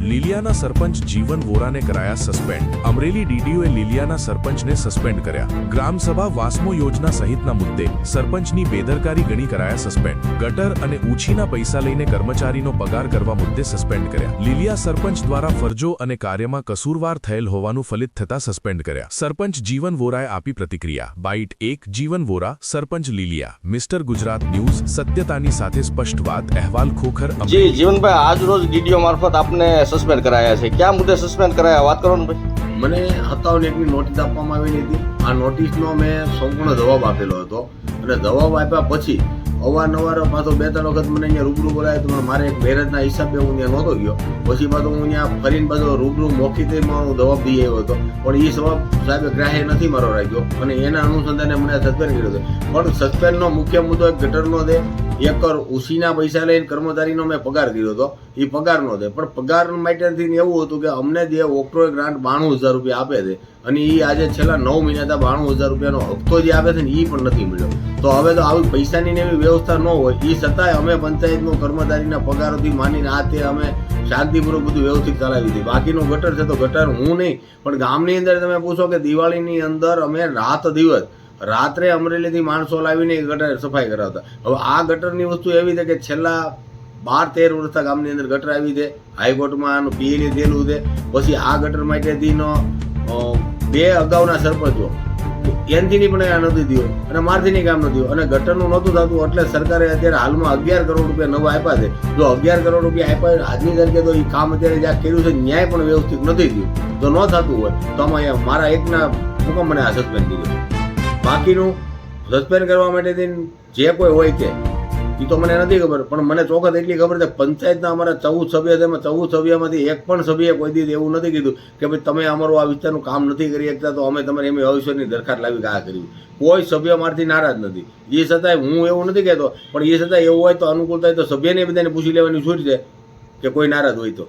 લીલિયાના સરપંચ જીવન વોરાને કરાયા સસ્પેન્ડ। અમરેલી ડીડીઓએ લીલિયાના સરપંચને સસ્પેન્ડ કર્યા। ગ્રામસભા વાસ્મો યોજના સહિતના મુદ્દે સરપંચની બેદરકારી ગણી કરાયા સસ્પેન્ડ। ગટર અને ઉછીના પૈસા લઈને કર્મચારીનો પગાર કરવા મુદ્દે સસ્પેન્ડ કર્યા। લીલિયા સરપંચ દ્વારા ફરજો અને કાર્યમાં કસૂરવાર થયેલ હોવાનું ફલિત થતા સસ્પેન્ડ કર્યા। સરપંચ જીવન વોરાએ આપી પ્રતિક્રિયા। બાઇટ 1 જીવન વોરા, સરપંચ લીલિયા। મિસ્ટર ગુજરાત ન્યૂઝ, સત્યતાની સાથે સ્પષ્ટ વાત। અહેવાલ ખોખર। જી જીવનભાઈ, આજ રોજ ડીડીઓ મારફત આપને સસ્પેન્ડ કરાયા છે, ક્યાં મુદ્દે સસ્પેન્ડ કરાયા, વાત કરો ને ભાઈ। મને 57 નોટિસ આપવામાં આવેલી હતી। આ નોટિસનો મેં સંપૂર્ણ જવાબ આપેલો હતો અને જવાબ આપ્યા પછી અવારનવાર પાછો 2-3 વખત મને અહીંયા રૂબરૂ બોલાય તો મારે એક મેરેજના હિસાબે હું ત્યાં નહોતો ગયો। પછી પાછો હું ત્યાં ફરીને પાછો રૂબરૂ મૌખિકમાં હું જવાબ દઈ આવ્યો હતો, પણ એ જવાબ સાહેબે ગ્રાહ્ય નથી મારો રાખ્યો અને એના અનુસંધાને મને સસ્પેન્ડ કર્યો હતો। પણ સસ્પેન્ડનો મુખ્ય મુદ્દો એક ગટરનો છે, એક ઉછીના પૈસા લઈને કર્મચારીનો મેં પગાર કર્યો હતો, એ પગારનો છે। પણ પગાર માટેથી એવું હતું કે અમને જે ઓક્ટ્રોય ગ્રાન્ટ 92,000 રૂપિયા આપે છે અને એ આજે છેલ્લા 9 મહિનાથી 92,000 રૂપિયાનો હપ્તો જે આપે છે ને એ પણ નથી મળ્યો। તો હવે તો આવી પૈસાની ને એવી વ્યવસ્થા ન હોય, એ છતાંય અમે પંચાયતનો કર્મચારીના પગારોથી માનીને આ તે અમે શાંતિપૂર્વક બધું વ્યવસ્થિત ચલાવી હતી। બાકીનું ગટર છે તો ગટર હું નહીં, પણ ગામની અંદર તમે પૂછો કે દિવાળીની અંદર અમે રાત દિવસ રાત્રે અમરેલીથી માણસો લાવીને ગટર સફાઈ કરાવતા। હવે આ ગટરની વસ્તુ એવી છે કે છેલ્લા 12-13 વર્ષથી ગામની અંદર ગટર આવી છે, હાઈકોર્ટમાં આનું પીએલી થયેલું છે। પછી આ ગટર માટેથીનો 2 અગાઉના સરપંચો એનથી પણ આ નથી થયું અને મારથી કામ નથી થયું અને ગટરનું નહોતું થતું, એટલે સરકારે અત્યારે હાલમાં 11 કરોડ રૂપિયા નવા આપ્યા છે। જો 11 કરોડ રૂપિયા આપ્યા આજની તારીખે તો એ કામ અત્યારે જ્યાં કર્યું છે ન્યાય પણ વ્યવસ્થિત નથી થયું। જો ન થતું હોય તો આમાં મારા એકના હુકમ મને આ સસ્પેન્ડ કર્યું। બાકીનું સસ્પેન્ડ કરવા માટેથી જે કોઈ હોય કે એ તો મને નથી ખબર, પણ મને ચોક્કસ એટલી ખબર છે પંચાયતના અમારા 14 સભ્ય છે, એમાં 14 સભ્યમાંથી એક પણ સભ્યએ કોઈ દિવસ એવું નથી કીધું કે ભાઈ તમે અમારું આ વિસ્તારનું કામ નથી કરી શકતા તો અમે તમારે એમ ભવિષ્યની દરખાસ્ત લાવી કે આ કરી। કોઈ સભ્ય મારથી નારાજ નથી, એ છતાંય હું એવું નથી કહેતો, પણ એ છતાંય એવું હોય તો અનુકૂળ થાય તો સભ્યને બધાને પૂછી લેવાની છૂટ છે કે કોઈ નારાજ હોય તો।